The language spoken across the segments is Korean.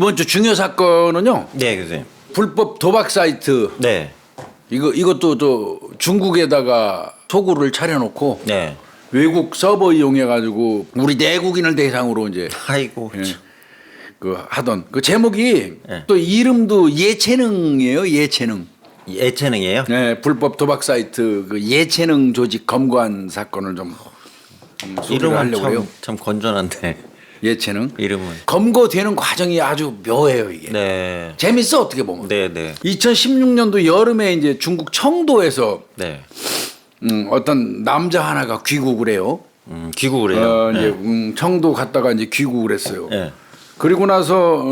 이번 주 중요 사건은요. 네, 교수님. 불법 도박 사이트. 네. 이것도 또 중국에다가 소구를 차려놓고 네. 외국 서버 이용해 가지고 우리 내국인을 대상으로 이제 아이고. 예, 그 하던 그 제목이 네. 또 이름도 예체능이에요. 예체능. 예체능이에요? 네, 불법 도박 사이트 그 예체능 조직 검거한 사건을 좀 소개를 이름은 하려고 해요. 참 건전한데. 예체능. 이름은. 검거되는 과정이 아주 묘해요 이게. 네. 재밌어 어떻게 보면. 네, 네. 2016년도 여름에 이제 중국 청도에서 네. 어떤 남자 하나가 귀국을 해요. 귀국을 해요. 이제 청도 갔다가 이제 귀국을 했어요. 네. 그리고 나서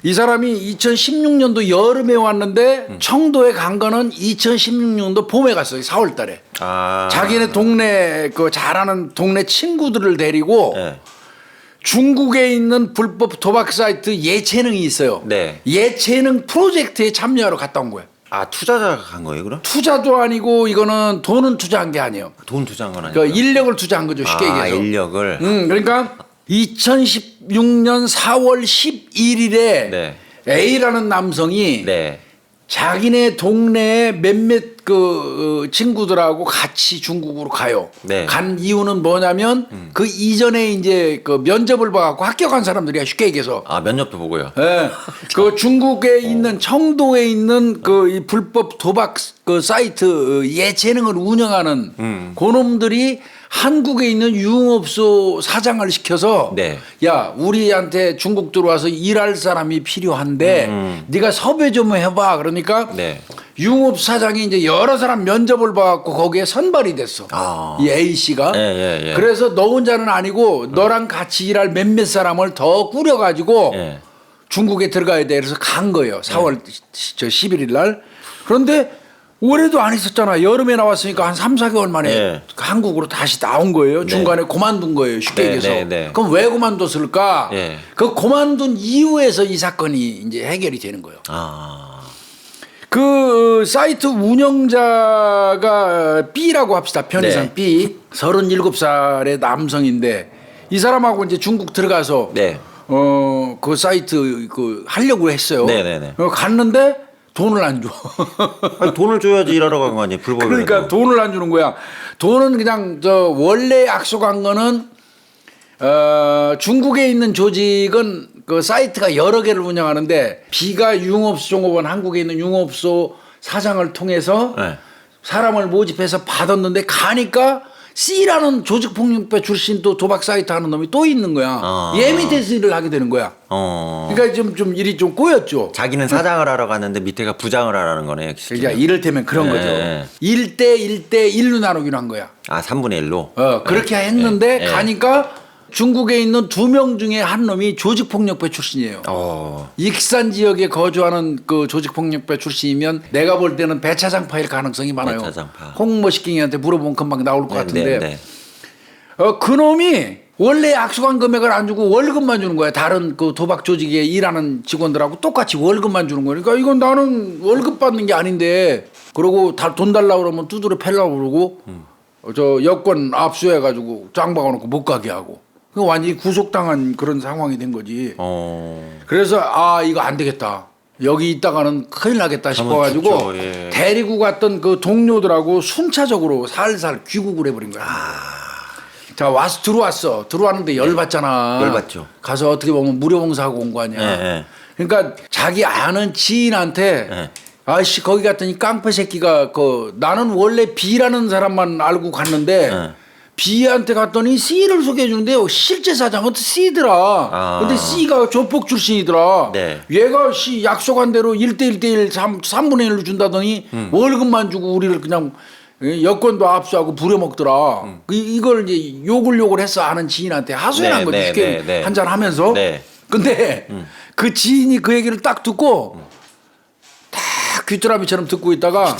이 사람이 2016년도 여름에 왔는데 청도에 간 거는 2016년도 봄에 갔어요. 4월 달에. 아. 자기네 동네 그 잘하는 동네 친구들을 데리고 네. 중국에 있는 불법 도박 사이트 예체능이 있어요. 네. 예체능 프로젝트에 참여하러 갔다 온 거예요. 아, 투자자가 간 거예요, 그럼? 투자도 아니고 이거는 돈은 투자한 게 아니에요. 돈 투자한 건 아니에요. 그 인력을 투자한 거죠. 쉽게 아, 얘기해서. 인력을. 그러니까 2016년 4월 11일에 네. A라는 남성이 네. 자기네 동네에 몇몇 그 친구들하고 같이 중국으로 가요. 네. 간 이유는 뭐냐면 그 이전에 이제 그 면접을 봐갖고 합격한 사람들이야 쉽게 얘기해서. 아, 면접도 보고요. 예. 그 중국에 있는 청도에 있는 그 이 불법 도박 그 사이트 예체능을 운영하는 그놈들이 한국에 있는 유흥업소 사장을 시켜서 네. 야 우리한테 중국 들어와서 일할 사람이 필요한데 네가 섭외 좀 해봐 그러니까 네. 유흥업 사장이 이제 여러 사람 면접을 봐갖고 거기에 선발이 됐어. 아. 이 A 씨가. 예, 예, 예. 그래서 너 혼자는 아니고 너랑 같이 일할 몇몇 사람을 더 꾸려가지고 예. 중국에 들어가야 돼. 그래서 간 거예요. 4월 저 11일 날. 그런데 올해도 안 있었잖아. 여름에 나왔으니까 한 3, 4개월 만에 예. 한국으로 다시 나온 거예요. 중간에 그만둔 거예요. 쉽게 네, 얘기해서. 네, 네. 그럼 왜 그만뒀을까? 예. 그 그만둔 이후에서 이 사건이 이제 해결이 되는 거예요. 아. 그 사이트 운영자가 B라고 합시다. 편의상 네. B. 37살의 남성인데 이 사람하고 이제 중국 들어가서 네. 그 사이트 그 하려고 했어요. 네네네. 갔는데 돈을 안 줘. 아니, 돈을 줘야지 일하러 간 거 아니에요, 불법이라도. 그러니까 돈을 안 주는 거야. 돈은 그냥 저 원래 약속한 거는 중국에 있는 조직은 그 사이트가 여러 개를 운영하는데 B가 융업소 종업원 한국에 있는 융업소 사장을 통해서 네. 사람을 모집해서 받았는데 가니까 C라는 조직폭력배 출신 또 도박 사이트 하는 놈이 또 있는 거야. 아. 얘 밑에서 일을 하게 되는 거야. 그러니까 좀 일이 좀 꼬였죠. 자기는 사장을 하러 갔는데 밑에가 부장을 하라는 거네요. 그러니까 이를테면 그런 거죠. 네. 1대 1로 나누기로 한 거야. 아, 3분의 1로? 그렇게 했는데 네. 가니까 중국에 있는 2명 중에 한 놈이 조직폭력배 출신이에요. 익산 지역에 거주하는 그 조직폭력배 출신이면 내가 볼 때는 배차장파일 가능성이 많아요. 배차장파. 홍머시킹이한테 물어보면 금방 나올 것 네, 같은데 네, 네. 그 놈이 원래 약속한 금액을 안 주고 월급만 주는 거야. 다른 그 도박 조직에 일하는 직원들하고 똑같이 월급만 주는 거니까 이건 나는 월급 받는 게 아닌데 그러고 돈 달라고 그러면 두드려 패려고 그러고 저 여권 압수해가지고 짱 박아놓고 못 가게 하고 그 완전히 구속당한 그런 상황이 된 거지. 그래서 이거 안 되겠다. 여기 있다가는 큰일 나겠다 싶어가지고 그렇죠, 예. 데리고 갔던 그 동료들하고 순차적으로 살살 귀국을 해버린 거야. 자 와서 들어왔는데 열받잖아. 열받죠. 가서 어떻게 보면 무료봉사하고 온 거 아니야. 네. 그러니까 자기 아는 지인한테 네. 아씨 거기 갔더니 깡패 새끼가 나는 원래 B라는 사람만 알고 갔는데 네. B한테 갔더니 C를 소개해 주는데 실제 사장은 C더라. 근데 C가 조폭 출신이더라. 네. 얘가 약속한 대로 1대1 3분의 1로 준다더니 월급만 주고 우리를 그냥 여권도 압수하고 부려먹더라. 이걸 이제 욕을 해서 아는 지인한테 하소연한 거지. 쉽게 한잔 하면서. 네. 근데 그 지인이 그 얘기를 딱 듣고 딱 귀뚜라미처럼 듣고 있다가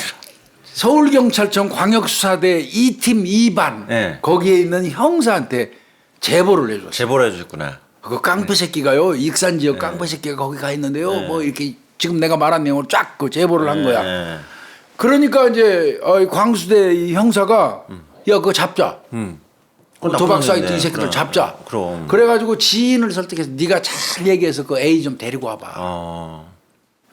서울경찰청 광역수사대 2팀 2반 네. 거기에 있는 형사한테 제보를 해줬어요. 제보를 해주셨구나. 그 깡패 새끼가요. 익산 지역 깡패 새끼가 거기 가 있는데요. 뭐 이렇게 지금 내가 말한 내용을 쫙 그 제보를 한 거야. 그러니까 이제 광수대 이 형사가 야 그거 잡자. 그건 도박 나쁜 사이트 이 놈인데. 새끼들 그럼. 잡자. 그럼. 그래가지고 지인을 설득해서 네가 잘 얘기해서 그 A 좀 데리고 와봐.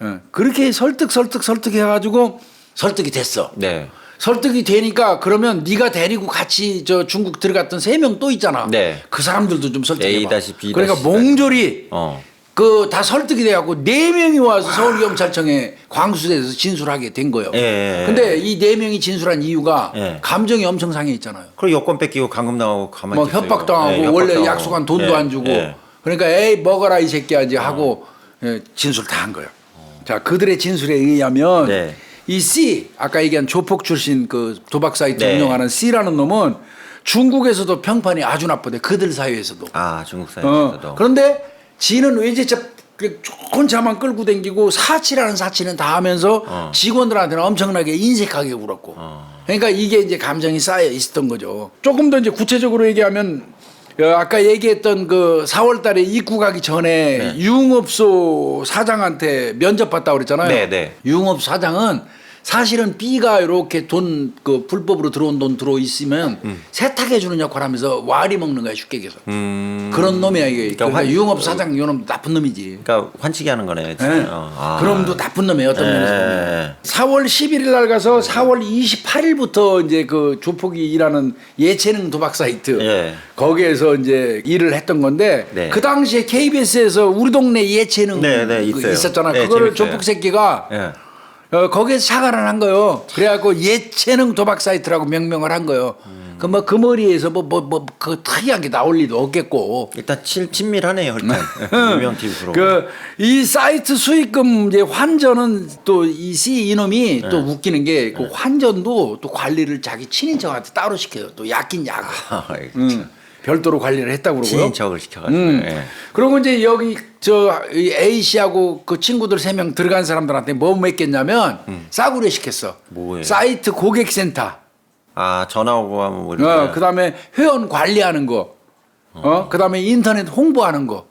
예. 그렇게 설득해가지고 설득이 됐어. 네. 설득이 되니까 그러면 네가 데리고 같이 저 중국 들어갔던 3명 또 있잖아. 네. 그 사람들도 좀 설득해봐. A-B 그러니까 몽졸이 어. 그 다 설득이 돼갖고 4명이 와서 서울경찰청에 광수대에서 진술하게 된 거예요. 예. 근데 이 4명이 진술한 이유가 예. 감정이 엄청 상해 있잖아요. 그리고 여권 뺏기고 감금 당하고 가만히 뭐 있어요. 협박당하고 예, 원래 협박당하고. 약속한 돈도 예, 안 주고 예. 그러니까 에이 먹어라 이 새끼야 이제 하고 예, 진술 다 한 거예요. 자 그들의 진술에 의하면 네. 이 C 아까 얘기한 조폭 출신 그 도박 사이트 네. 운영하는 C라는 놈은 중국에서도 평판이 아주 나쁘대. 그들 사이에서도. 아 중국 사이에서도. 그런데 지는 외제차 좋은 차만 끌고 댕기고 사치라는 사치는 다 하면서 직원들한테는 엄청나게 인색하게 굴었고. 그러니까 이게 이제 감정이 쌓여 있었던 거죠. 조금 더 이제 구체적으로 얘기하면 아까 얘기했던 그 4월 달에 입국하기 전에 네. 유흥업소 사장한테 면접 봤다고 그랬잖아요. 네, 네. 유흥업 사장은 사실은 B가 이렇게 돈 그 불법으로 들어온 돈 들어 있으면 세탁해 주는 역할을 하면서 와리 먹는 거야 쉽게 얘기해서. 그런 놈이야 이게. 그러니까 유흥업 사장 요놈 나쁜 놈이지. 그러니까 환치기 하는 거네. 네. 아. 그럼도 나쁜 놈이에요 어떤 면에서 보면. 예. 4월 11일 날 가서 4월 28일부터 이제 그 조폭이 일하는 예체능 도박 사이트 예. 거기에서 이제 일을 했던 건데 네. 그 당시에 KBS에서 우리 동네 예체능 네, 네, 그 있어요. 있었잖아. 네, 그거를 재밌어요. 조폭 새끼가 예. 거기에서 사과를 한 거요. 그래갖고 예체능 도박 사이트라고 명명을 한 거요. 그 머리에서 그 특이한 게 나올 리도 없겠고. 일단 친밀하네요, 일단. 유명 TV 프로. 이 사이트 수익금 이제 환전은 또 이 C 이놈이 또 웃기는 게 그 환전도 또 관리를 자기 친인척한테 따로 시켜요. 또 약긴 약. 별도로 관리를 했다고 그러고요. 친인척을 시켜가지고. 예. 그리고 이제 여기 이 A 씨하고 그 친구들 3명 들어간 사람들한테 뭐 맡겼냐면 싸구려 시켰어. 뭐예요? 사이트 고객센터. 아 전화 오고 하면 뭐 이런 거. 그다음에 회원 관리하는 거. 그다음에 인터넷 홍보하는 거.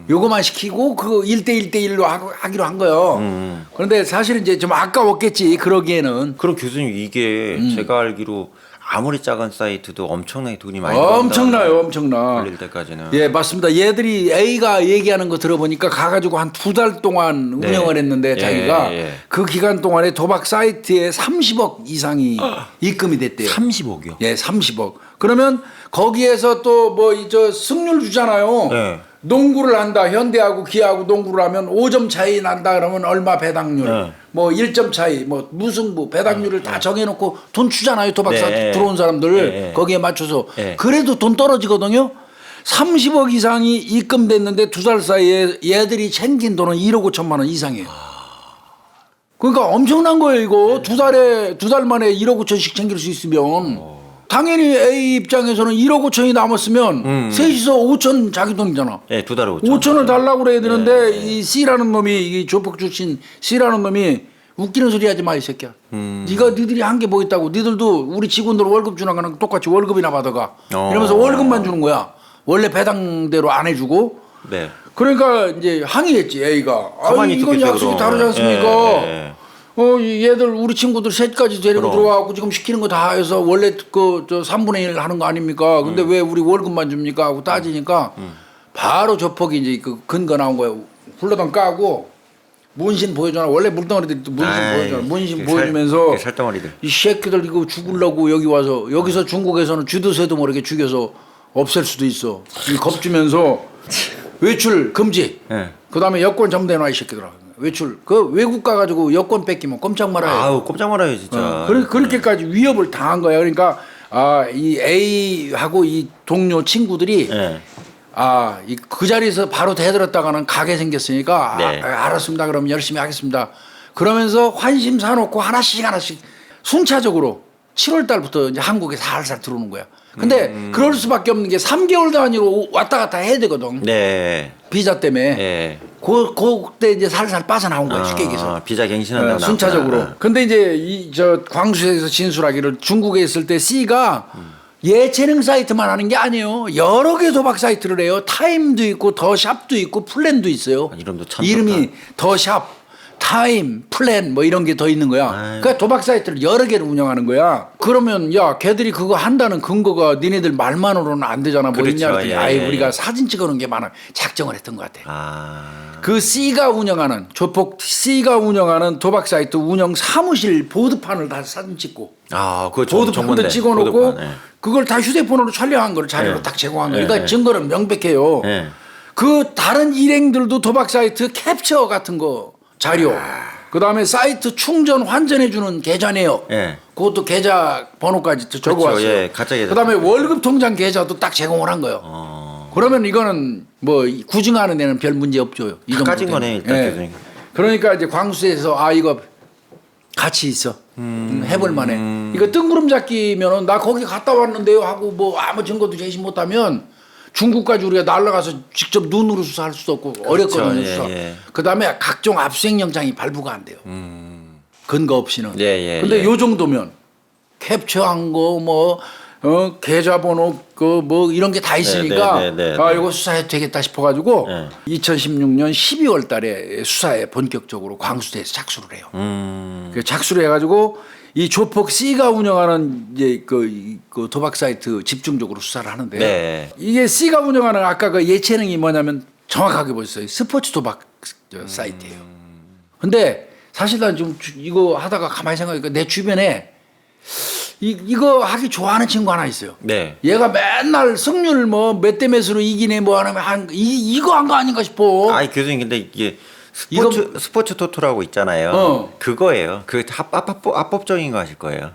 요거만 시키고 그거 1대1로 하기로 한 거예요. 그런데 사실 이제 좀 아까웠겠지 그러기에는. 그럼 교수님 이게 제가 알기로 아무리 작은 사이트도 엄청나게 돈이 많이 엄청나요, 엄청나. 걸릴 때까지는. 예, 맞습니다. 얘들이 A가 얘기하는 거 들어보니까 가가지고 한 2달 동안 네. 운영을 했는데 예, 자기가 예. 그 기간 동안에 도박 사이트에 30억 이상이 입금이 됐대요. 30억이요? 예, 30억. 그러면 거기에서 또 뭐 저 승률 주잖아요. 네. 농구를 한다. 현대하고 기아하고 농구를 하면 5점 차이 난다 그러면 얼마 배당률. 네. 뭐 1점 차이, 뭐 무승부 배당률을 다 정해놓고 돈 주잖아요. 도박 사이트 네. 들어온 사람들 네. 거기에 맞춰서. 네. 그래도 돈 떨어지거든요. 30억 이상이 입금됐는데 2달 사이에 얘들이 챙긴 돈은 1억 5천만 원 이상이에요. 그러니까 엄청난 거예요 이거. 두 달 만에 1억 5천씩 챙길 수 있으면 당연히 A 입장에서는 1억 5천이 남았으면 셋이서 5천 자기 돈이잖아. 예, 두 달에 5천. 5천을 달라고 그래야 되는데 이 C라는 놈이 이 조폭 출신 C라는 놈이 웃기는 소리 하지 마 이 새끼야. 니들이 한 게 뭐 있다고. 니들도 우리 직원들 월급 주는 거랑 똑같이 월급이나 받아가. 이러면서 월급만 주는 거야. 원래 배당대로 안 해주고. 네. 그러니까 이제 항의했지 A가. 가만히 이건 있었겠죠, 약속이 그럼. 다르지 않습니까? 예. 이 얘들 우리 친구들 셋까지 데리고 그럼. 들어와갖고 지금 시키는 거 다 해서 원래 그 저 3분의 1 하는 거 아닙니까? 근데 왜 우리 월급만 줍니까? 하고 따지니까 바로 조폭이 이제 그 근거 나온 거예요. 훌러덩 까고 문신 보여줘라. 원래 물덩어리들이 문신 보여줘라. 문신 보여주면서 살덩어리들. 이 새끼들 이거 죽으려고 여기 와서 여기서 중국에서는 쥐도 새도 모르게 죽여서 없앨 수도 있어. 이 겁주면서 외출 금지. 예. 그다음에 여권 전부내놔 이 새끼들아. 외출 그 외국 가가지고 여권 뺏기면 꼼짝 말아요. 아우 꼼짝 말아요 진짜. 그렇게까지 위협을 당한 거야. 그러니까 이 A하고 이 동료 친구들이 예. 그 자리에서 바로 대들었다가는 가게 생겼으니까 네. 알았습니다. 그럼 열심히 하겠습니다. 그러면서 환심 사놓고 하나씩 순차적으로 7월 달부터 이제 한국에 살살 들어오는 거야. 근데 그럴 수밖에 없는 게 3개월 단위로 왔다 갔다 해야 되거든. 네. 비자 때문에. 예. 그때 이제 살살 빠져나온 거야. 쉽게 얘기해서. 비자 갱신한다고 순차적으로. 나왔구나. 근데 이제 광주에서 진술하기를 중국에 있을 때 C가 예체능 사이트만 하는 게 아니에요. 여러 개 도박 사이트를 해요. 타임도 있고 더샵도 있고 플랜도 있어요. 이름도 참 이름이 좋다. 더샵. 타임, 플랜 뭐 이런 게 더 있는 거야. 아유. 그러니까 도박 사이트를 여러 개를 운영하는 거야. 그러면 야, 걔들이 그거 한다는 근거가 니네들 말만으로는 안 되잖아. 뭐 그렇죠. 있냐 그랬더니 예, 아이 예, 우리가 예. 사진 찍어놓은 게 많아. 작정을 했던 것 같아. 아. 그 C가 운영하는 조폭 C가 운영하는 도박 사이트 운영 사무실 보드판을 다 사진 찍고 아, 그거 보드판도 찍어놓고 보드판, 예. 그걸 다 휴대폰으로 촬영한 걸 자료로 예. 딱 제공한 예, 거야. 그러니까 예. 증거는 명백해요. 예. 그 다른 일행들도 도박 사이트 캡처 같은 거 자료. 그다음에 사이트 충전 환전해주는 계좌 내역. 예. 그것도 계좌 번호까지 또 적어왔어요. 예, 가짜 계좌. 그다음에 월급 통장 계좌도 딱 제공을 한 거예요. 그러면 이거는 뭐 구증하는 데는 별 문제 없죠. 이 정도 까진 되면. 거네, 일단 예. 교수님. 그러니까 이제 광수에서 아 이거 가치 있어. 해볼 만해. 이거 뜬구름 잡기면은 나 거기 갔다 왔는데요 하고 뭐 아무 증거도 제시 못하면 중국까지 우리가 날아가서 직접 눈으로 수사할 수도 없고 어렵거든요. 예, 수사. 예. 그다음에 각종 압수수색영장이 발부가 안 돼요. 근거 없이는. 예, 예, 근데 예. 요 정도면 캡처한 거 뭐 계좌번호 그 뭐 이런 게 다 있으니까 네, 네, 네, 아 네. 이거 수사해도 되겠다 싶어가지고 네. 2016년 12월달에 수사에 본격적으로 광수대에서 착수를 해요. 그 착수를 해가지고 이 조폭 C가 운영하는 이제 그 도박 사이트 집중적으로 수사를 하는데 네. 이게 C가 운영하는 아까 그 예체능이 뭐냐면 정확하게 보셨어요. 스포츠 도박 사이트예요. 근데 사실 난 지금 이거 하다가 가만히 생각하니까 내 주변에 이거 하기 좋아하는 친구 하나 있어요. 네. 얘가 맨날 승률 뭐 몇 대 몇으로 이기네 뭐 하면 이거 한 거 아닌가 싶어. 아니 교수님 근데 이게 이거- 스포츠 토토라고 있잖아요. 어. 그거예요. 그 합법적인 거 하실 거예요.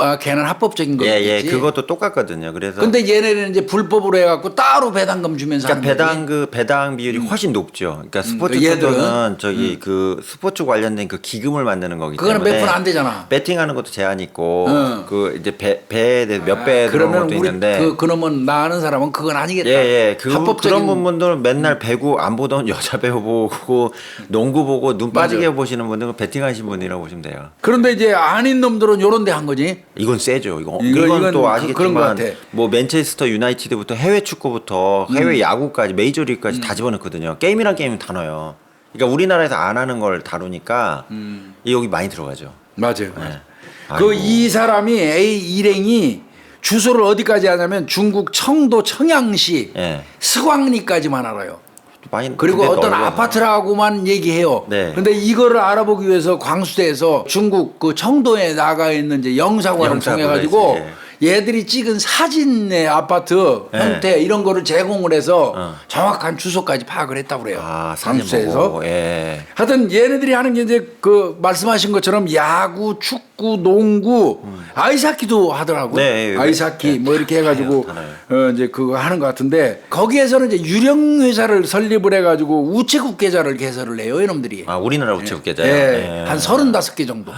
아, 걔는 합법적인 거겠지. 예, 그것도 똑같거든요. 그래서 근데 얘네는 이제 불법으로 해갖고 따로 배당금 주면서 그러니까 하는 거지. 배당 비율이 훨씬 높죠. 그러니까 스포츠 얘들은? 토토는 저기 그 스포츠 관련된 그 기금을 만드는 거기 그거는 때문에 몇 푼 안 되잖아. 배팅하는 것도 제한 있고 응. 그 이제 배에 대해서 몇 배 들어오는 그러면 것도 우리 있는데 그놈은 나 아는 사람은 그건 아니겠다. 예, 합법적인 그런 분들 맨날 배구 안 보던 여자 배우 보고 농구 보고 눈 빠지게 보시는 분들은 배팅하신 분이라고 보시면 돼요. 그런데 이제 아닌 놈들은 요런 데 한 거지. 이건 세죠. 이건 이건 또 그런 것 아시겠지만 같아. 뭐 맨체스터 유나이티드부터 해외 축구부터 해외 야구까지 메이저리그까지 다 집어넣거든요. 게임이란 게임은 다 넣어요. 그러니까 우리나라에서 안 하는 걸 다루니까 여기 많이 들어가죠. 맞아요. 네. 그 아이고. 이 사람이 A 일행이 주소를 어디까지 하냐면 중국 청도 청양시 예. 스광리까지만 알아요. 또 많이 그리고 근데 어떤 넓어서. 아파트라고만 얘기해요. 네. 근데 이거를 알아보기 위해서 광수대에서 중국 그 청도에 나가 있는 이제 영사관을 영사관을 통해 가지고 했지, 얘들이 찍은 사진의 아파트 네. 형태 이런 거를 제공을 해서 어. 정확한 주소까지 파악을 했다고 그래요. 아, 사진 광수대에서. 보고. 예. 하여튼 얘네들이 하는 게 이제 그 말씀하신 것처럼 야구, 축구, 농구, 아이스하키도 하더라고요. 네, 아이스하키 네. 뭐 이렇게 해가지고 이제 그거 하는 것 같은데 거기에서는 이제 유령 회사를 설립을 해가지고 우체국 계좌를 개설을 해요, 이놈들이. 아, 우리나라 우체국 계좌요. 예, 예. 한 35개 정도.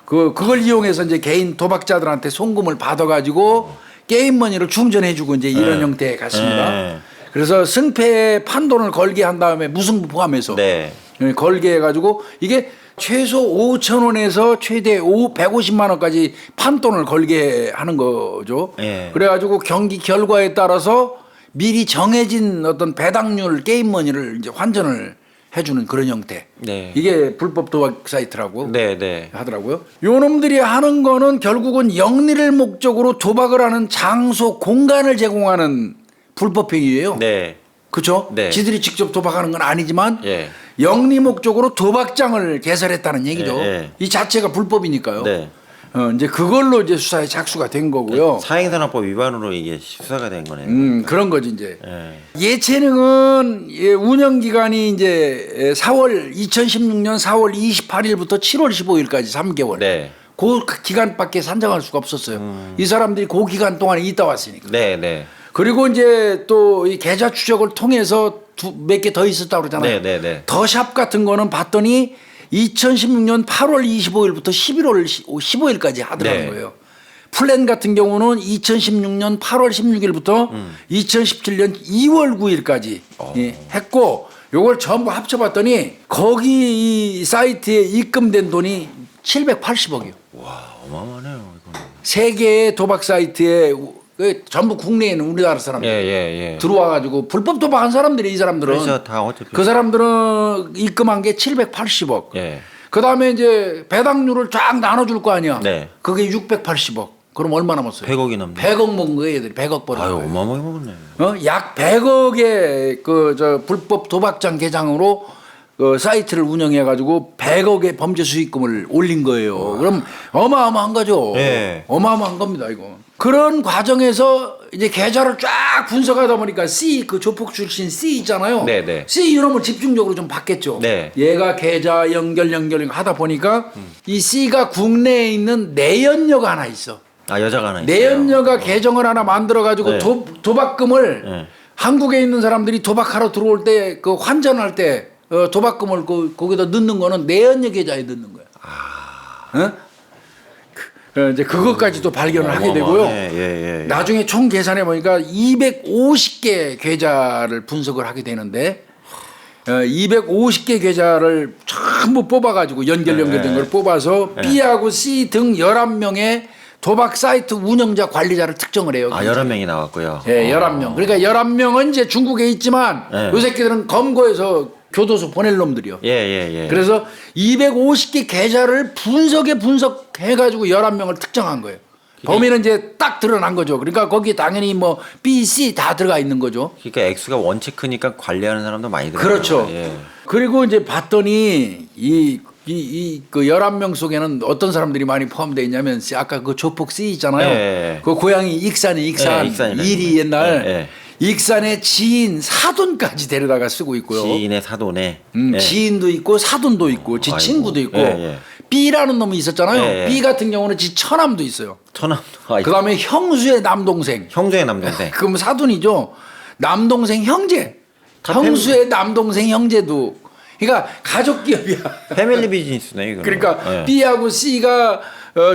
그걸 이용해서 이제 개인 도박자들한테 송금을 받아가지고 게임머니를 충전해주고 이제 이런 네. 형태에 갔습니다. 네. 그래서 승패에 판돈을 걸게 한 다음에 무승부 포함해서 네. 걸게 해가지고 이게 최소 5천 원에서 최대 150만 원까지 판돈을 걸게 하는 거죠. 예. 그래가지고 경기 결과에 따라서 미리 정해진 어떤 배당률 게임머니를 이제 환전을 해주는 그런 형태. 네. 이게 불법 도박 사이트라고 네, 네. 하더라고요. 요놈들이 하는 거는 결국은 영리를 목적으로 도박을 하는 장소, 공간을 제공하는 불법 행위예요. 네. 그렇죠? 네. 지들이 직접 도박하는 건 아니지만 예. 영리 목적으로 도박장을 개설했다는 얘기죠. 예, 예. 이 자체가 불법이니까요. 네. 이제 그걸로 이제 수사에 착수가 된 거고요. 사행산업법 위반으로 이게 수사가 된 거네요. 그런 거지 이제. 예. 예체능은 운영 기간이 이제 2016년 4월 28일부터 7월 15일까지 3개월. 네. 그 기간밖에 산정할 수가 없었어요. 이 사람들이 그 기간 동안에 있다 왔으니까. 네, 네. 그리고 이제 또 이 계좌 추적을 통해서 몇 개 더 있었다고 그러잖아요. 네, 네, 네. 더샵 같은 거는 봤더니 2016년 8월 25일부터 11월 15일까지 하더라는 네. 거예요. 플랜 같은 경우는 2016년 8월 16일부터 2017년 2월 9일까지 했고 요걸 전부 합쳐봤더니 거기 이 사이트에 입금된 돈이 780억이요. 와, 어마어마하네요, 이거는. 세 개의 도박 사이트에 그 전부 국내에 있는 우리나라 사람들 예. 들어와가지고 불법 도박한 사람들이 이 사람들은 그래서 다 어차피 그 사람들은 입금한 게 780억. 예. 그 다음에 이제 배당률을 쫙 나눠줄 거 아니야. 네. 그게 680억. 그럼 얼마 남았어요? 100억이 넘네. 100억 먹은 거예요, 얘들이. 100억 버린 아유, 거예요. 어마어마하게 먹었네. 약 100억의 그 저 불법 도박장 계장으로 그 사이트를 운영해 가지고 100억의 범죄 수익금을 올린 거예요. 그럼 어마어마한 거죠. 예. 어마어마한 겁니다, 이거. 그런 과정에서 이제 계좌를 쫙 분석하다 보니까 C 그 조폭 출신 C 있잖아요. 네네. C 이름을 집중적으로 좀 받겠죠. 네. 얘가 계좌 연결 하다 보니까 이 C가 국내에 있는 내연녀가 하나 있어. 아, 여자가 하나 있어요. 내연녀가 계정을 하나 만들어 가지고 네. 도박금을 네. 한국에 한국에 있는 사람들이 도박하러 들어올 때 그 환전할 때 도박금을 거기다 넣는 거는 내연녀 계좌에 넣는 거야. 어? 이제 그것까지도 발견을 하게 되고요. 예. 나중에 총 계산해 보니까 250개 계좌를 분석을 하게 되는데 250개 계좌를 전부 뽑아가지고 연결된 걸 뽑아서 B하고 C 등 11명의 도박 사이트 운영자 관리자를 특정을 해요. 아, 11명이 나왔고요. 예, 11명. 그러니까 11명은 이제 중국에 있지만 네. 요 새끼들은 검거해서 교도소 보낼 놈들이요. 예. 그래서 250개 계좌를 분석해가지고 11명을 특정한 거예요. 범인은 이제 딱 드러난 거죠. 그러니까 거기 당연히 뭐 B, C 다 들어가 있는 거죠. 그러니까 액수가 원체 크니까 관리하는 사람도 많이 들어요. 그렇죠. 예. 그리고 이제 봤더니 그 11명 속에는 어떤 사람들이 많이 포함되어 있냐면 아까 그 조폭 C 있잖아요. 예. 그 고향이 익산이 익산이라는 일이 옛날 예. 익산의 지인 사돈까지 데려다가 쓰고 있고요. 지인의 사돈에 지인도 있고 사돈도 있고 지 아이고. 친구도 있고 예. B라는 놈이 있었잖아요. 예. B 같은 경우는 지 처남도 있어요. 처남도 그다음에 형수의 남동생. 형제의 남동생. 그럼 사돈이죠. 남동생 형제. 다 형수의 남동생 형제도. 그러니까 가족 기업이야. 패밀리 비즈니스네 이거. 그러니까 B하고 C가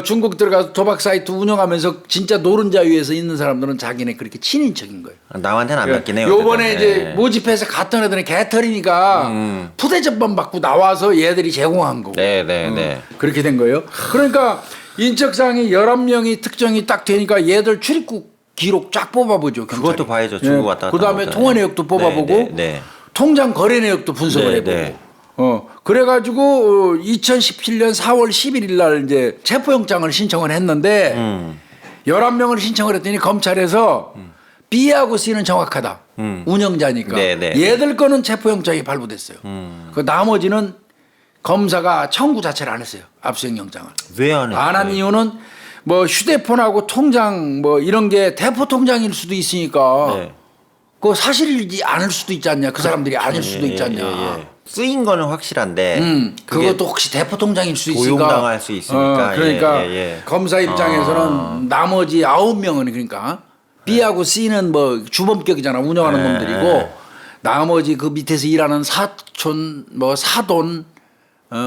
중국 들어가서 도박 사이트 운영하면서 진짜 노른자 위에서 있는 사람들은 자기네 그렇게 친인척인 거예요. 남한테는 안 맡긴 해요. 요번에 어쨌든. 이제 예. 모집해서 갔던 애들은 개털이니까 푸대접반 받고 나와서 얘들이 제공한 거고. 네. 그렇게 된 거예요. 그러니까 인적사항이 11명이 특정이 딱 되니까 얘들 출입국 기록 쫙 뽑아보죠. 경찰이. 그것도 봐야죠. 중국 왔다 갔다 그다음에 하면서. 통화 내역도 뽑아보고 네. 통장 거래 내역도 분석을 해보고. 그래가지고 2017년 4월 11일 날 이제 체포영장을 신청을 했는데 11명을 신청을 했더니 검찰에서 B하고 C는 정확하다. 운영자니까. 네. 얘들 거는 체포영장이 발부됐어요. 그 나머지는 검사가 청구 자체를 안 했어요. 압수수색 영장을. 왜 안 했어요? 안 한 이유는 뭐 휴대폰하고 통장 뭐 이런 게 대포 통장일 수도 있으니까 네. 그 사실이지 않을 수도 있지 않냐. 그 사람들이 아닐 수도 있지 않냐. 쓰인 거는 확실한데 그것도 혹시 대포 통장일 수 있으니까 도용당할 수 있으니까. 그러니까 예. 검사 입장에서는 나머지 9명은 그러니까 B하고 C는 뭐 주범격이잖아. 운영하는 놈들이고 나머지 그 밑에서 일하는 사촌 뭐 사돈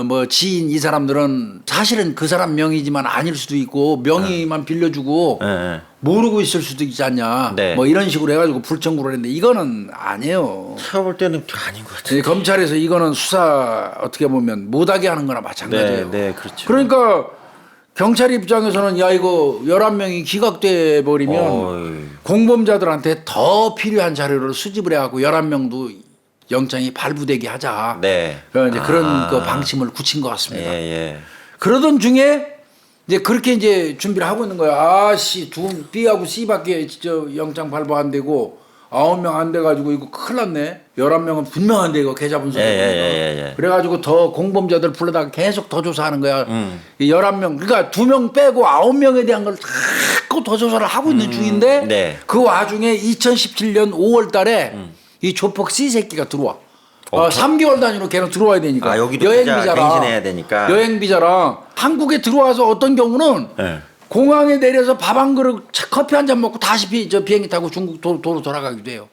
뭐 지인 이 사람들은 사실은 그 사람 명의지만 아닐 수도 있고 명의만 빌려주고 예. 모르고 있을 수도 있지 않냐. 네. 뭐 이런 식으로 해가지고 불청구를 했는데 이거는 아니에요. 제가 볼 때는 아닌 것 같아요. 검찰에서 이거는 수사 어떻게 보면 못하게 하는 거나 마찬가지예요. 네, 그렇죠. 그러니까 경찰 입장에서는 야 이거 11명이 기각돼 버리면 공범자들한테 더 필요한 자료를 수집을 해갖고 11명도 영장이 발부되게 하자. 네. 이제 그런 그 방침을 굳힌 것 같습니다. 예. 그러던 중에 이제 그렇게 이제 준비를 하고 있는 거야. 아씨, B하고 C밖에 저 영장 발부 안 되고 9명 안 돼가지고 이거 큰일 났네. 11명은 분명한데 이거 계좌 분석. 예. 그래가지고 더 공범자들 불러다가 계속 더 조사하는 거야. 이 11명, 그러니까 2명 빼고 9명에 대한 걸 자꾸 더 조사를 하고 있는 중인데 네. 그 와중에 2017년 5월 달에 이 조폭 C 새끼가 들어와. 3개월 단위로 걔는 들어와야 되니까. 아, 여기도 갱신해야 되니까. 여행 비자랑 한국에 들어와서 어떤 경우는 네. 공항에 내려서 밥 한 그릇 커피 한 잔 먹고 다시 비행기 타고 중국 도로 돌아가기도 해요.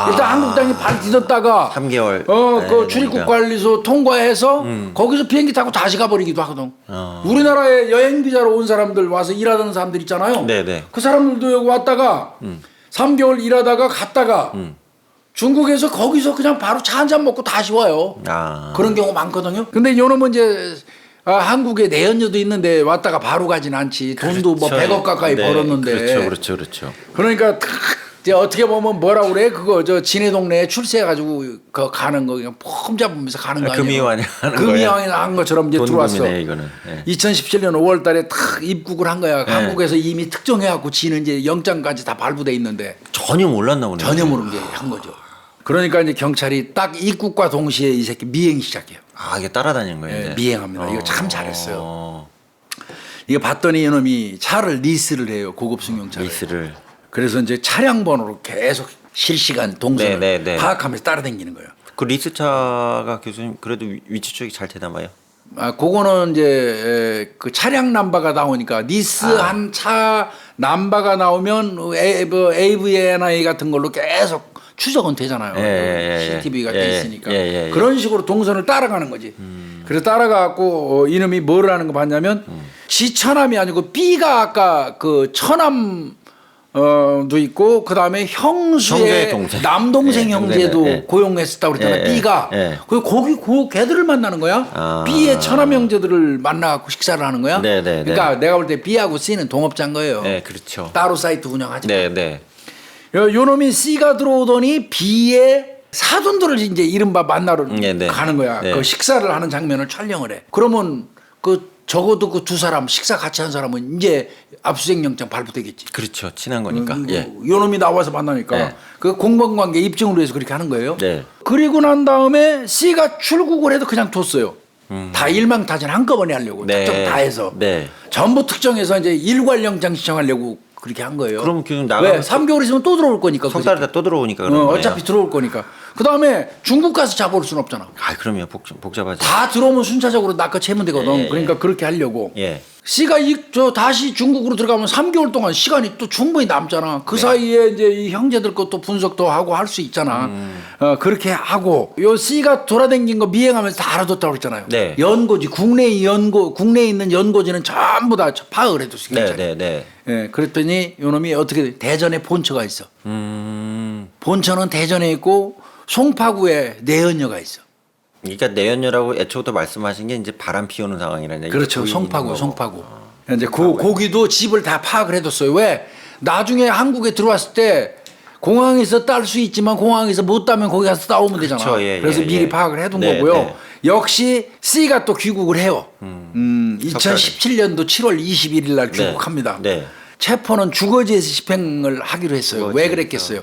일단 한국 땅에 발 디뎠다가 3개월. 그 출입국 관리소 통과해서 거기서 비행기 타고 다시 가버리기도 하거든. 우리나라에 여행 비자로 온 사람들 와서 일하던 사람들 있잖아요. 네네. 그 사람들도 여기 왔다가 3개월 일하다가 갔다가 중국에서 거기서 그냥 바로 차 한 잔 먹고 다시 와요. 그런 경우 많거든요. 근데 요놈은 이제 한국에 내연녀도 있는데 왔다가 바로 가진 않지. 돈도 뭐 100억 가까이 네, 벌었는데. 그렇죠. 그러니까 이제 어떻게 보면 뭐라 그래? 그거 저 지네 동네에 출세해가지고 그 가는 거 그냥 폼 잡으면서 가는 거 아니에요? 금이왕이 하는 거야. 금이왕이 한 것처럼 이제 들어왔어. 돈금이네, 이거는. 예. 2017년 5월달에 탁 입국을 한 거야. 한국에서 이미 특정해갖고 지는 이제 영장까지 다 발부돼 있는데 전혀 몰랐나 보네. 전혀 모르는 게 한 거죠. 그러니까 이제 경찰이 딱 입국과 동시에 이 새끼 미행 시작해요. 아, 이게 따라다니는 거예요. 예, 이제. 미행합니다. 이거 참 잘했어요. 어, 이거 봤더니 이놈이 차를 리스를 해요. 고급 승용차를. 리스를. 그래서 이제 차량 번호로 계속 실시간 동선을 네. 파악하면서 따라다니는 거예요. 그 리스 차가 교수님 그래도 위치 추적이 잘 되나 봐요. 그거는 이제 그 차량 남바가 나오니까 리스한 차 남바가 나오면 AVNI 같은 걸로 계속 추적은 되잖아요. CCTV가 돼 있으니까 그런 식으로 동선을 따라가는 거지. 그래서 따라가고 이놈이 뭘 하는 거 봤냐면 지 처남이 아니고 B가 아까 그 처남 도 있고 그 다음에 형수의 동생. 남동생 형제도 고용했었다고 그랬잖아요. B가 그 거기 그 걔들을 만나는 거야. B의 처남 형제들을 만나갖고 식사를 하는 거야. 그러니까 내가 볼 때 B하고 C는 동업자인 거예요. 네, 그렇죠. 따로 사이트 운영하지. 네. 요 놈이 C가 들어오더니 B의 사돈들을 이제 이른바 만나러 가는 거야. 그 식사를 하는 장면을 촬영을 해. 그러면 그 적어도 그 두 사람 식사 같이 한 사람은 이제 압수수색 영장 발부되겠지. 그렇죠. 친한 거니까. 요 놈이 나와서 만나니까 그 공범관계 입증으로 해서 그렇게 하는 거예요. 네. 그리고 난 다음에 C가 출국을 해도 그냥 뒀어요. 다 일망타진 한꺼번에 하려고 특정 다 해서 전부 특정해서 이제 일괄영장 신청하려고 그렇게 한 거예요. 그럼 교수님 왜? 3개월 있으면 또 들어올 거니까. 석 달이다 또 들어오니까 그런 거예요. 어차피 들어올 거니까. 그 다음에 중국 가서 잡아올 수는 없잖아. 아, 그럼요. 복잡하지. 다 들어오면 순차적으로 낚아채면 되거든. 그러니까 그렇게 하려고. C가 다시 중국으로 들어가면 3개월 동안 시간이 또 충분히 남잖아. 그 사이에 이제 이 형제들 것도 분석도 하고 할 수 있잖아. 그렇게 하고 요 C가 돌아다닌 거 미행하면서 다 알아뒀다고 그랬잖아요. 연고지 국내에 있는 연고지는 전부 다 파악을 해뒀어요. 그랬더니 요 놈이 어떻게 대전에 본처가 있어. 본처는 대전에 있고 송파구에 내연녀가 있어. 그러니까 내연녀라고 애초부터 말씀하신 게 이제 바람 피우는 상황이라는 얘기. 그렇죠. 송파구. 이제 거기도 집을 다 파악을 해뒀어요. 왜? 나중에 한국에 들어왔을 때 공항에서 딸 수 있지만 공항에서 못 따면 거기 가서 따오면 되잖아. 그래서 미리 파악을 해둔 거고요. 역시 C가 또 귀국을 해요. 2017년도 7월 21일 날 귀국합니다. 체포는 주거지에서 집행을 하기로 했어요. 왜 그랬겠어요?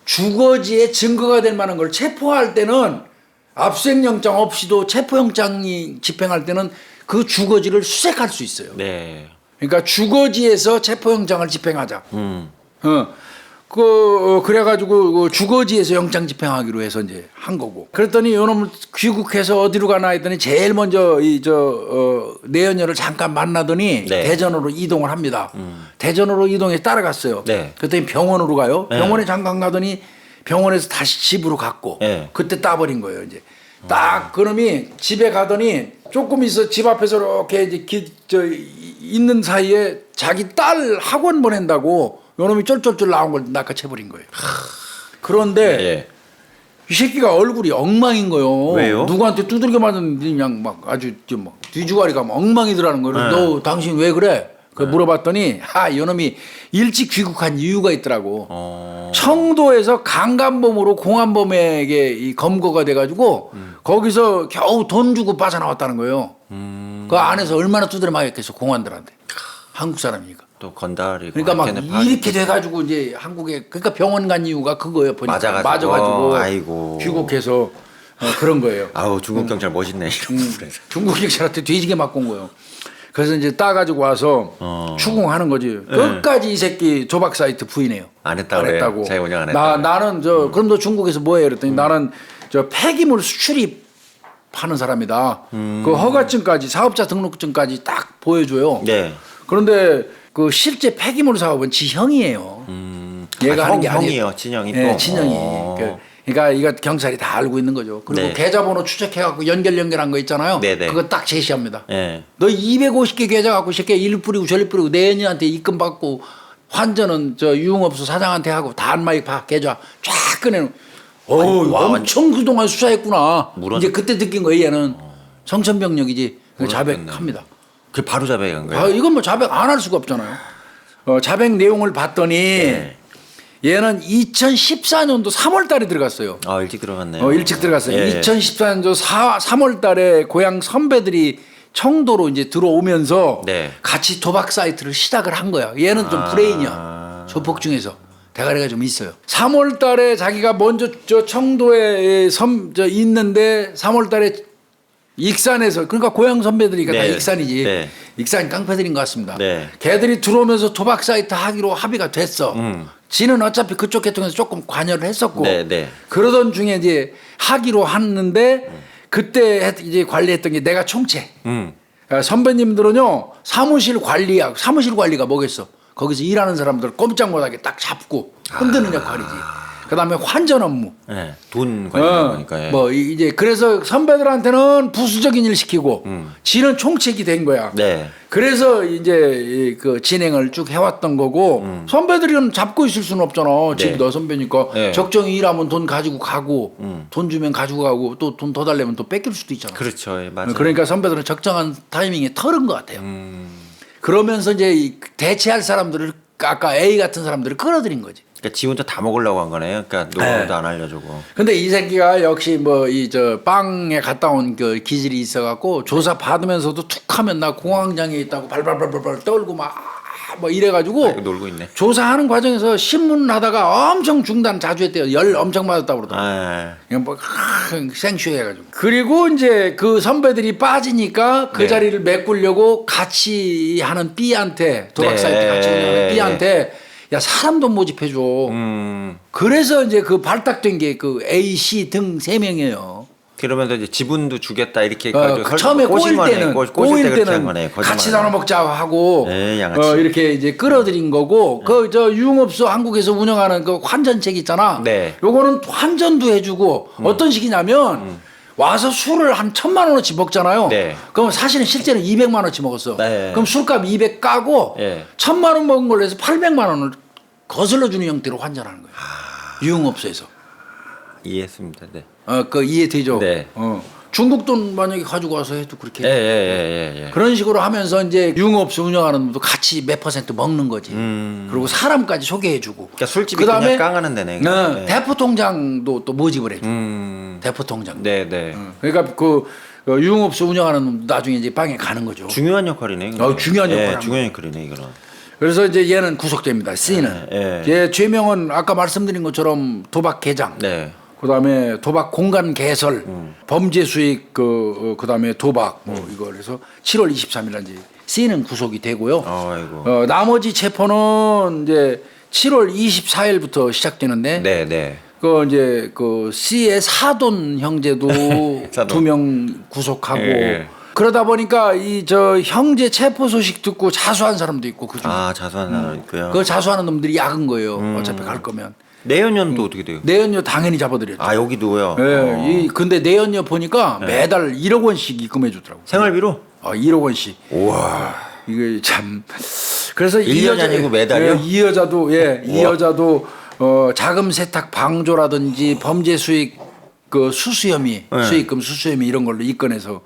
주거지에 증거가 될 만한 걸 체포할 때는 압수수색영장 없이도 체포영장이 집행할 때는 그 주거지를 수색할 수 있어요. 그러니까 주거지에서 체포영장을 집행하자. 그래가지고 주거지에서 영장 집행하기로 해서 이제 한 거고. 그랬더니 요놈을 귀국해서 어디로 가나 했더니 제일 먼저 내연녀를 잠깐 만나더니 대전으로 이동을 합니다. 대전으로 이동해서 따라갔어요. 그랬더니 병원으로 가요. 병원에 잠깐 가더니 병원에서 다시 집으로 갔고 그때 따버린 거예요. 이제 딱 그놈이 집에 가더니 조금 있어 집 앞에서 이렇게 이제 있는 사이에 자기 딸 학원 보낸다고 요놈이 쫄쫄쫄 나온 걸 낚아채버린 거예요. 그런데 이 새끼가 얼굴이 엉망인 거예요. 왜요? 누구한테 두들겨 맞은 그냥 막 아주 좀 뒤주가리가 막 엉망이더라는 거예요. 너 당신 왜 그래? 그 물어봤더니 요놈이 일찍 귀국한 이유가 있더라고. 청도에서 강간범으로 공안범에게 이 검거가 돼가지고 거기서 겨우 돈 주고 빠져나왔다는 거예요. 그 안에서 얼마나 두드려 맞았겠어 공안들한테. 한국 사람이니까. 또 건달이. 그러니까 막 이렇게 돼가지고 이제 한국에 그러니까 병원 간 이유가 그거예요. 보니까 맞아가지고 귀국해서 그런 거예요. 아우 중국 경찰 멋있네. 중국 경찰한테 뒤지게 맞고 온 거예요. 그래서 이제 따가지고 와서 추궁하는 거지. 끝까지 이 새끼 조박 사이트 부인해요. 안 했다고. 자기 운영 안 했다고. 나는 그럼 너 중국에서 뭐해? 그랬더니 나는 폐기물 수출입하는 사람이다. 그 허가증까지 사업자 등록증까지 딱 보여줘요. 그런데 그 실제 폐기물 사업은 지형이에요. 얘가 하는 게 형이에요. 친형이 또. 네, 친형이. 그러니까 이거 경찰이 다 알고 있는 거죠. 그리고 계좌번호 추적해갖고 연결한 거 있잖아요. 그거 딱 제시합니다. 너 250개 계좌 갖고 새끼 일 뿌리고 저리 뿌리고 내년한테 입금 받고 환전은 유흥업소 사장한테 하고 다 안마이 계좌 쫙 꺼내는. 엄청 그동안 수사했구나. 이제 그때 느낀 거예요. 얘는 성천병력이지. 그 자백합니다. 그 바로 자백한 거예요? 아, 이건 뭐 자백 안 할 수가 없잖아요. 자백 내용을 봤더니 네. 얘는 2014년도 3월 달에 들어갔어요. 아 일찍 들어갔네요. 일찍 들어갔어요. 예. 2014년도 3월 달에 고향 선배들이 청도로 이제 들어오면서 네. 같이 도박 사이트를 시작을 한 거야. 얘는 좀 브레인이야. 조폭 중에서. 대가리가 좀 있어요. 3월 달에 자기가 먼저 저 청도에 있는데 3월 달에 익산에서 그러니까 고향 선배들이니까 다 네. 익산이지. 네. 익산 깡패들인 것 같습니다. 네. 걔들이 들어오면서 도박 사이트 하기로 합의가 됐어. 지는 어차피 그쪽 계통에서 조금 관여를 했었고 네, 네. 그러던 중에 이제 하기로 했는데 그때 이제 관리했던 게 내가 총체. 선배님들은요 사무실 관리가 뭐겠어? 거기서 일하는 사람들 꼼짝 못하게 딱 잡고 흔드는 역할이지. 그다음에 환전 업무. 네. 돈 관리하는 거니까. 예. 뭐 이제 그래서 선배들한테는 부수적인 일 시키고 지는 총책이 된 거야. 네. 그래서 이제 그 진행을 쭉 해왔던 거고 선배들은 잡고 있을 수는 없잖아. 지금 너 선배니까 네. 적정히 일하면 돈 가지고 가고 돈 주면 가지고 가고 또 돈 더 달래면 또 뺏길 수도 있잖아. 그렇죠. 예, 맞아요. 그러니까 선배들은 적정한 타이밍에 털은 것 같아요. 그러면서 이제 대체할 사람들을 아까 A 같은 사람들을 끌어들인 거지. 그러니까 지 혼자 다 먹으려고 한 거네요. 그러니까 노하우도 안 알려주고. 근데 이 새끼가 역시 뭐 이 저 빵에 갔다 온 그 기질이 있어갖고 조사 받으면서도 툭하면 나 공황장애 있다고 발발발발 떨고 막 뭐 이래가지고 이거 놀고 있네. 조사하는 과정에서 신문 하다가 엄청 중단 자주 했대요. 열 엄청 맞았다고 그러더라고. 아, 그냥 뭐 생쇼해가지고. 그리고 이제 그 선배들이 빠지니까 그 네. 자리를 메꾸려고 같이 하는 B한테 도박 네. 사이트 같이 하는 B한테 야 사람 돈 모집해줘. 그래서 이제 그 발탁된 게 그 A, C 등 3명이에요. 그러면서 이제 지분도 주겠다 이렇게 처음에 꼬일 때는 그렇게 한 거네. 같이 나눠 먹자 하고 네, 양아치. 이렇게 이제 끌어들인 거고 그 저 유흥업소 한국에서 운영하는 그 환전책 있잖아. 네. 요거는 환전도 해주고 어떤 식이냐면 와서 술을 한 1,000만 원어치 먹잖아요. 네. 그럼 사실은 실제는 200만 원어치 먹었어. 네. 그럼 술값 200 까고 네. 1,000만 원 먹은 걸로 해서 800만 원을 거슬러 주는 형태로 환전하는 거예요. 유흥업소에서. 이해했습니다. 네. 그 이해되죠? 네. 중국 돈 만약에 가지고 와서 해도 그렇게 예. 그런 식으로 하면서 이제 유흥업소 운영하는 놈도 같이 몇 퍼센트 먹는 거지. 그리고 사람까지 소개해주고. 그러니까 술집이 그냥 깡하는 데네. 네. 대포 통장도 또 모집을 해줘. 대포 통장. 네. 그러니까 그 유흥업소 운영하는 놈도 나중에 이제 빵에 가는 거죠. 중요한 역할이네. 중요한 역할. 중요한 역할이네 이거는. 그래서 이제 얘는 구속됩니다. C는. 얘 죄명은 아까 말씀드린 것처럼 도박 개장. 네. 그다음에 도박 공간 개설, 범죄 수익 그다음에 도박 뭐 이거 그래서 7월 23일 날 이제 C는 구속이 되고요. 아이고. 나머지 체포는 이제 7월 24일부터 시작되는데 네. 그 이제 그 C의 사돈 형제도 사돈. 2명 구속하고 예. 그러다 보니까 이 저 형제 체포 소식 듣고 자수한 사람도 있고 그중에 자수한 사람 있고요. 그 자수하는 놈들이 약은 거예요. 어차피 갈 거면. 내연녀도 어떻게 돼요? 내연녀 당연히 잡아드렸죠. 여기도요. 예, 근데 내연녀 보니까 매달 1억 원씩 입금해 주더라고. 생활비로? 1억 원씩. 우와. 이게 참. 그래서 1년이 아니고 매달이요? 이 여자도 자금 세탁 방조라든지 범죄 수익 그 수수 혐의, 수익금 수수 혐의 이런 걸로 입건해서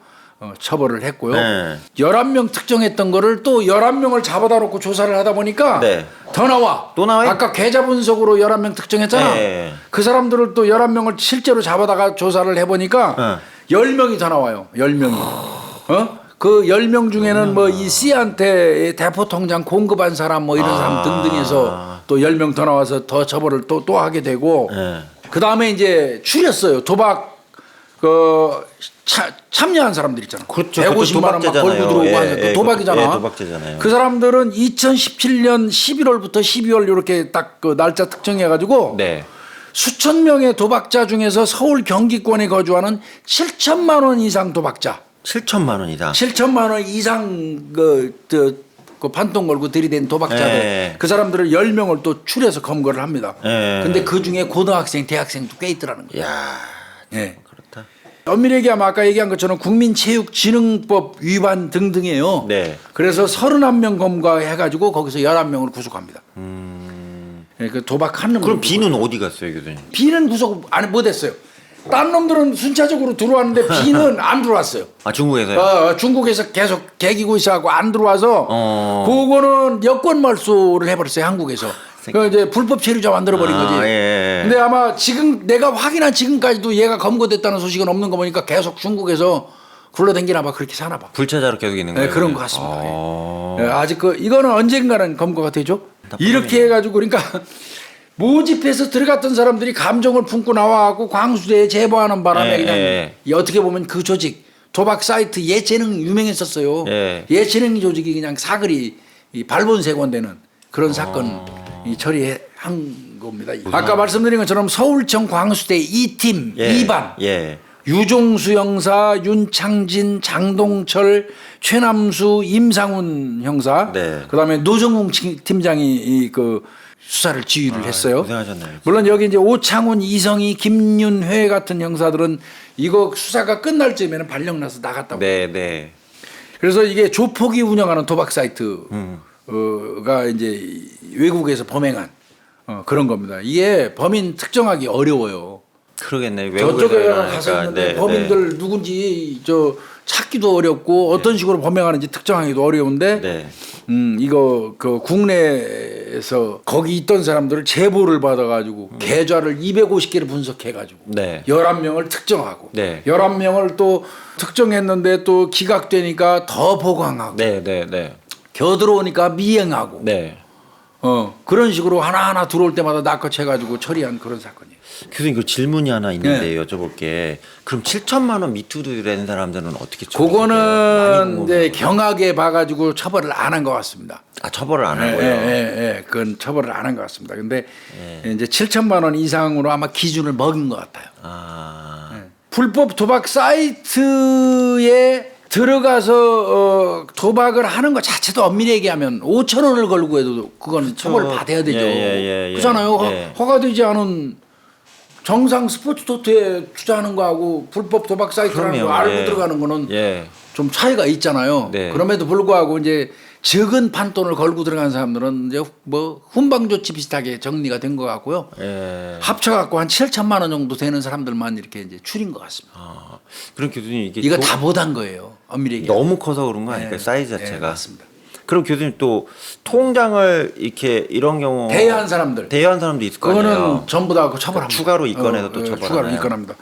처벌을 했고요. 네. 11명 특정했던 거를 또 11명을 잡아다 놓고 조사를 하다 보니까 네. 더 나와. 또 나와요? 아까 계좌 분석으로 11명 특정했잖아. 네. 그 사람들을 또 11명을 실제로 잡아다가 조사를 해보니까 10명이 더 나와요. 10명이. 그 10명 중에는 뭐 이 C한테 대포 통장 공급한 사람 뭐 이런 사람 등등해서 또 10명 더 나와서 더 처벌을 또 하게 되고 그 다음에 이제 추렸어요. 도박 참여한 사람들 있잖아. 그렇죠. 150만 원막 걸고 들어오고 하는 그 도박이잖아. 도박죄잖아요. 그 사람들은 2017년 11월부터 12월 이렇게 딱 그 날짜 특정해가지고 네. 수천 명의 도박자 중에서 서울 경기권에 거주하는 7천만 원 이상 도박자. 7천만 원 이상. 7천만 원 이상 그 판돈 걸고 들이댄 도박자들. 네. 그 사람들을 10명을 또 추려서 검거를 합니다. 네. 근데 그 중에 고등학생, 대학생도 꽤 있더라는 거예요. 야. 예. 그렇다. 엄밀히 얘기하면 아까 얘기한 것처럼 국민체육진흥법 위반 등등이에요. 네. 그래서 31명 검거해가지고 거기서 11명을 구속합니다. 예, 그 도박한 놈. 그럼 B는 어디 갔어요, 교수님? B는 구속 안 못했어요. 딴 놈들은 순차적으로 들어왔는데 B는 안 들어왔어요. 아 중국에서요? 중국에서 계속 개기고 있어갖고 안 들어와서 그거는 여권 말소를 해버렸어요 한국에서. 그 이제 불법 체류자 만들어버린 거지. 예. 근데 아마 지금 내가 확인한 지금까지도 얘가 검거됐다는 소식은 없는 거 보니까 계속 중국에서 굴러댕기나 봐. 그렇게 사나 봐. 불체자로 계속 있는 네, 거예요? 그런 것 같습니다. 아직 이거는 언젠가는 검거가 되죠. 이렇게 해가지고 그러니까 모집해서 들어갔던 사람들이 감정을 품고 나와갖고 광수대에 제보하는 바람에 그냥 어떻게 보면 그 조직 도박 사이트 예체능 유명했었어요. 예체능 조직이 그냥 사거리 발본색원되는 그런 사건 처리한 겁니다. 아까 말씀드린 것처럼 서울청 광수대 2팀 2반 유종수 형사, 윤창진, 장동철, 최남수, 임상훈 형사, 그다음에 노정웅 팀장이 그 수사를 지휘를 했어요. 고생하셨네요. 물론 여기 이제 오창훈, 이성희, 김윤회 같은 형사들은 이거 수사가 끝날 쯤에는 발령 나서 나갔다고. 네. 그래서 이게 조폭이 운영하는 도박 사이트가 이제 외국에서 범행한 그런 겁니다. 이게 범인 특정하기 어려워요. 그러겠네. 저쪽에 가서 있는데 범인들 누군지 찾기도 어렵고 어떤 식으로 범행하는지 특정하기도 어려운데 이거 그 국내에서 거기 있던 사람들을 제보를 받아가지고 계좌를 250개를 분석해가지고 11명을 특정하고 11명을 또 특정했는데 또 기각되니까 더 보강하고 겨들어오니까 미행하고 그런 식으로 하나하나 들어올 때마다 낚아채가지고 처리한 그런 사건이에요. 교수님 그 질문이 하나 있는데 여쭤볼 게 그럼 7천만 원 미투도 되는 사람들은 어떻게 그거는 이제 경하게 봐가지고 처벌을 안 한 것 같습니다. 아 처벌을 안 하고요? 그건 처벌을 안 한 것 같습니다. 근데 이제 7천만 원 이상으로 아마 기준을 먹인 것 같아요. 불법 도박 사이트에 들어가서 도박을 하는 것 자체도 엄밀히 얘기하면 5천 원을 걸고 해도 그건 처벌을 받아야 되죠. 그렇잖아요. 허가되지 않은 정상 스포츠 토트에 투자하는 거하고 불법 도박 사이트라는 거 알고 들어가는 거는 좀 차이가 있잖아요. 그럼에도 불구하고 이제 적은 판돈을 걸고 들어간 사람들은 이제 뭐 훈방조치 비슷하게 정리가 된 것 같고요. 합쳐갖고 한 7천만 원 정도 되는 사람들만 이렇게 이제 추린 것 같습니다. 그럼 교수님 이거 다 못한 거예요. 엄밀히 얘기하면. 너무 커서 그런 거 아닐까요? 사이즈 자체가. 맞습니다. 그럼 교수님 또 통장을 이렇게 이런 경우 대여한 사람도 있을 거 아니에요? 그거는 전부 다 처벌합니다. 추가로 입건해서 또 처벌하나요? 추가로 입건합니다.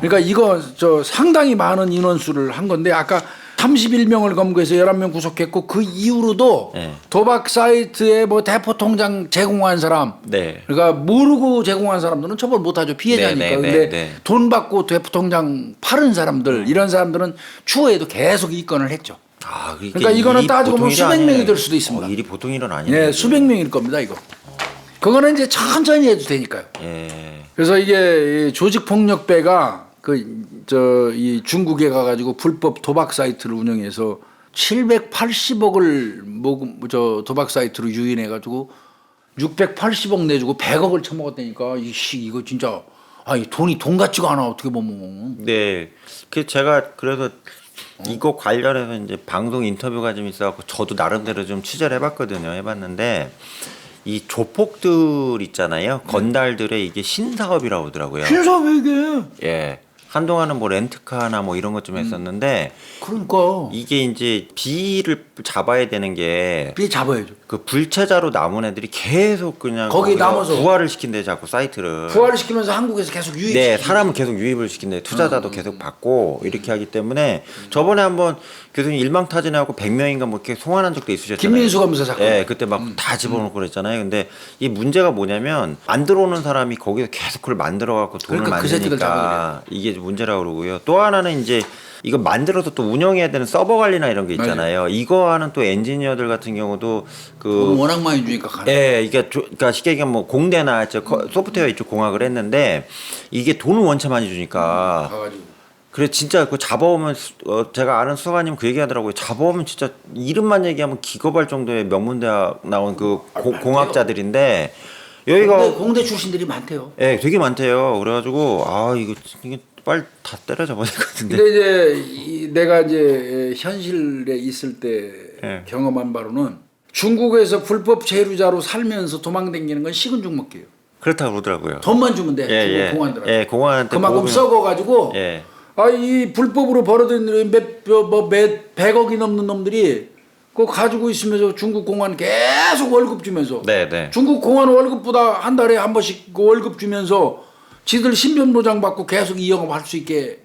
그러니까 이거 상당히 많은 인원수를 한 건데 아까 31명을 검거해서 11명 구속했고 그 이후로도 도박 사이트에 뭐 대포 통장 제공한 사람 그러니까 모르고 제공한 사람들은 처벌 못하죠. 피해자니까. 근데 돈 받고 대포 통장 파는 사람들 이런 사람들은 추후에도 계속 입건을 했죠. 그러니까 이거는 따지고 보면 수백 명이 될 수도 있습니다. 일이 보통 일은 아니에요. 네, 수백 명일 겁니다, 이거. 그거는 이제 천천히 해도 되니까요. 그래서 이게 조직폭력배가 이 중국에 가가지고 불법 도박 사이트를 운영해서 780억을 도박 사이트로 유인해가지고 680억 내주고 100억을 처먹었다니까 이거 진짜 돈이 돈 같지가 않아 어떻게 보면. 네, 그 제가 그래서 이거 관련해서 이제 방송 인터뷰가 좀 있어갖고 저도 나름대로 좀 취재를 해봤거든요. 해봤는데 이 조폭들 있잖아요. 건달들의 이게 신사업이라고 하더라고요. 신사업 이게. 한동안은 뭐 렌트카나 뭐 이런 것 좀 했었는데 그러니까 이게 이제 B를 잡아야 되는 게 B 잡아야죠. 그 불체자로 남은 애들이 계속 그냥 거기 남아서 부활을 시킨대 자꾸 사이트를 부활을 시키면서 한국에서 계속 유입 사람은 계속 유입을 시킨대 투자자도 계속 받고 이렇게 하기 때문에 저번에 한번 교수님 일망타진하고 100명인가 뭐 이렇게 송환한 적도 있으셨잖아요. 김민수 검사 사건. 그때 막 다 집어넣고 그랬잖아요. 근데 이 문제가 뭐냐면 안 들어오는 사람이 거기서 계속 그걸 만들어 갖고 돈을 만드니까 이게 문제라고 그러고요. 또 하나는 이제 이거 만들어서 또 운영해야 되는 서버 관리나 이런 게 있잖아요. 이거 하는 또 엔지니어들 같은 경우도 워낙 많이 주니까 그러니까 쉽게 얘기하면 뭐 공대나 소프트웨어 이쪽 공학을 했는데 이게 돈을 원체 많이 주니까 그래 진짜 그 잡아오면 제가 아는 수사관님 그 얘기하더라고요. 잡아오면 진짜 이름만 얘기하면 기겁할 정도의 명문대학 나온 공학자들인데 여기가 공대 출신들이 많대요. 되게 많대요. 그래가지고 이게 빨리 다 때려잡아야 될 것 같은데. 근데 이제 내가 이제 현실에 있을 때 경험한 바로는 중국에서 불법 체류자로 살면서 도망다니는 건 식은 죽 먹기예요. 그렇다고 그러더라고요. 돈만 주면 돼. 예, 중국 예. 공안들한테. 예, 공안한테 그만큼 보험이- 썩어가지고 예. 이 불법으로 벌어들인 몇 100억이 넘는 놈들이 그거 가지고 있으면서 중국 공안 계속 월급 주면서 네, 네. 중국 공안 월급보다 한 달에 한 번씩 그 월급 주면서 지들 신변 보장 받고 계속 이 영업할 수 있게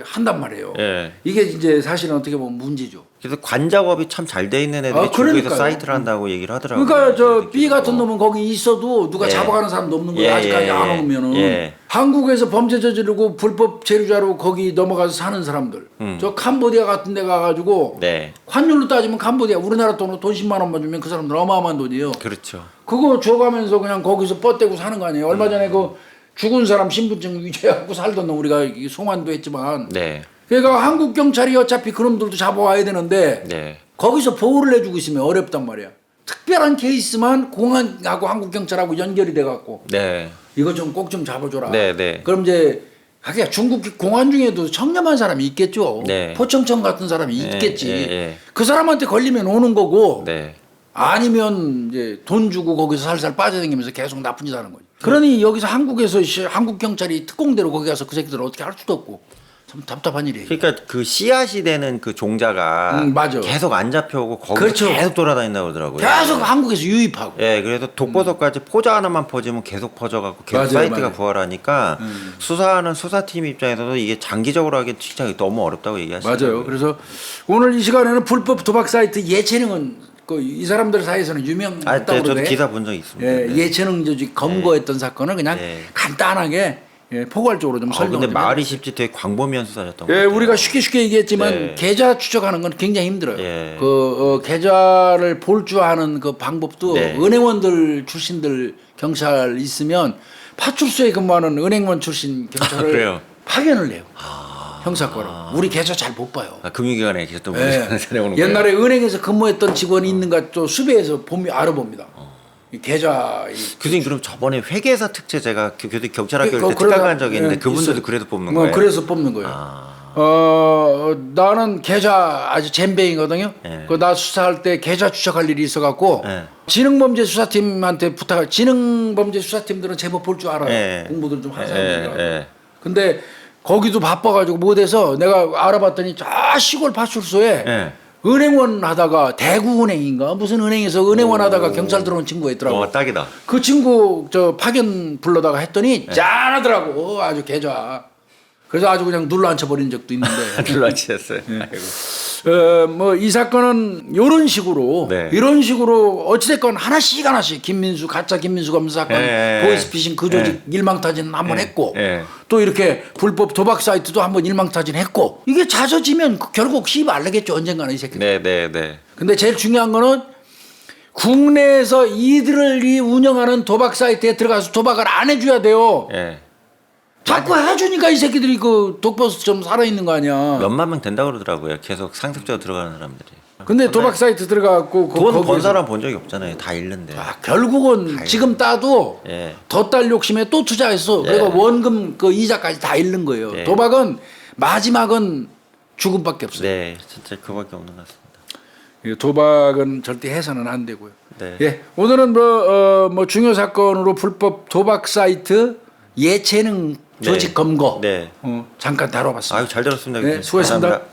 한단 말이에요. 예. 이게 이제 사실은 어떻게 보면 문제죠. 그래서 관작업이 참 잘 돼 있는 애들이 중국에서 그러니까요. 사이트를 한다고 얘기를 하더라고요. 그러니까 저 그 B 같은 느낌으로. 놈은 거기 있어도 누가 예. 잡아가는 사람도 없는 거예요. 예, 아직까지 예, 안 오면은 예. 한국에서 범죄 저지르고 불법 체류자로 거기 넘어가서 사는 사람들. 저 캄보디아 같은 데 가가지고 네. 환율로 따지면 캄보디아 우리나라 돈으로 돈 10만 원만 주면 그 사람들 어마어마한 돈이에요. 그렇죠. 그거 줘가면서 그냥 거기서 뻗대고 사는 거 아니에요. 얼마 전에 그 죽은 사람 신분증 위조해갖고 살던 놈 우리가 송환도 했지만 네. 그러니까 한국 경찰이 어차피 그놈들도 잡아와야 되는데 네. 거기서 보호를 해주고 있으면 어렵단 말이야. 특별한 케이스만 공안하고 한국 경찰하고 연결이 돼갖고 네. 이거 좀 꼭 좀 잡아줘라. 네, 네. 그럼 이제 하기야 중국 공안 중에도 청렴한 사람이 있겠죠. 네. 포청청 같은 사람이 예, 있겠지. 예, 예. 그 사람한테 걸리면 오는 거고 네. 아니면 이제 돈 주고 거기서 살살 빠져다니면서 계속 나쁜 짓 하는 거지. 그러니 여기서 한국에서 한국 경찰이 특공대로 거기 가서 그 새끼들을 어떻게 할 수도 없고 참 답답한 일이에요. 그러니까 그 씨앗이 되는 그 종자가 맞아. 계속 안 잡혀오고 거기서 그렇죠. 계속 돌아다닌다고 그러더라고요. 계속 한국에서 유입하고. 예, 그래서 독보석까지 포자 하나만 퍼지면 계속 퍼져갖고 계속 맞아요, 사이트가 맞아요. 부활하니까 수사하는 수사팀 입장에서도 이게 장기적으로 하기 진짜 너무 어렵다고 얘기하시더라고요. 맞아요. 그래서 오늘 이 시간에는 불법 도박 사이트 예체능은 이 사람들 사이에서는 유명하다고 저도 그러네. 기사 본 적 있습니다. 예, 네. 예체능 조직 검거했던 사건을 그냥 네. 간단하게 포괄적으로 좀 설명을 근데 좀 말이 해드릴게요. 쉽지 되게 광범위한 수사였던 것 예, 같아요. 우리가 쉽게 얘기했지만 네. 계좌 추적하는 건 굉장히 힘들어요. 예. 계좌를 볼주하는 그 방법도 네. 은행원들 출신들 경찰 있으면 파출소에 근무하는 은행원 출신 경찰을 그래요? 파견을 해요. 형사과로. 우리 계좌 잘 못 봐요. 금융기관에 계셨던 예. 분이 찾아오는 거예요. 옛날에 은행에서 근무했던 직원이 있는가 또 수배해서 알아봅니다. 이 계좌 교수님 그럼 저번에 회계사 특채 제가 교수 경찰학교 때 그러다- 특강 간 적이 있는데 예, 그분들도 있어요. 그래도 뽑는 거예요. 그래서 뽑는 거예요. 나는 계좌 아주 잼뱅이거든요. 예. 나 수사할 때 계좌 추적할 일이 있어갖고 예. 지능범죄 수사팀한테 부탁. 지능범죄 수사팀들은 제법 볼 줄 알아요. 예. 공부들 좀 하는 예, 사람들이라. 예. 근데 거기도 바빠가지고 못해서 내가 알아봤더니 저 시골 파출소에 예. 은행원 하다가 대구은행인가 무슨 은행에서 은행원 하다가 경찰 들어온 친구가 있더라고. 딱이다. 그 친구 저 파견 불러다가 했더니 짠하더라고. 아주 계좌. 그래서 아주 그냥 눌러 앉혀버린 적도 있는데. 놀라치셨어요. 네. 아이고. 뭐 이 사건은 이런 식으로 네. 이런 식으로 어찌됐건 하나씩 김민수 가짜 김민수 검사 사건 예, 보이스피싱 그 조직 일망타진 한번 했고 예. 또 이렇게 불법 도박 사이트도 한번 일망타진 했고 이게 잦아지면 결국 씹 알르겠죠 언젠가는 이 새끼들. 네. 근데 제일 중요한 거는 국내에서 이들이 운영하는 도박 사이트에 들어가서 도박을 안 해줘야 돼요. 예. 자꾸 해주니까 이 새끼들이 그 독버섯처럼 살아있는 거 아니야. 몇만 명 된다 그러더라고요. 계속 상습적으로 들어가는 사람들이. 근데 도박 사이트 들어가고 돈 번 사람 본 적이 없잖아요. 다 잃는데. 결국은 지금 따도 예. 더 딸 욕심에 또 투자했어. 예. 그리고 원금 그 이자까지 다 잃는 거예요. 예. 도박은 마지막은 죽음밖에 없어요. 네, 진짜 그밖에 없는 것 같습니다. 이 도박은 절대 해서는 안 되고요. 네. 예, 오늘은 뭐 중요 사건으로 불법 도박 사이트 예체능 조직 네. 검거 네. 잠깐 다뤄봤습니다. 아유 잘 들었습니다. 네, 교수님. 수고했습니다. 감사합니다.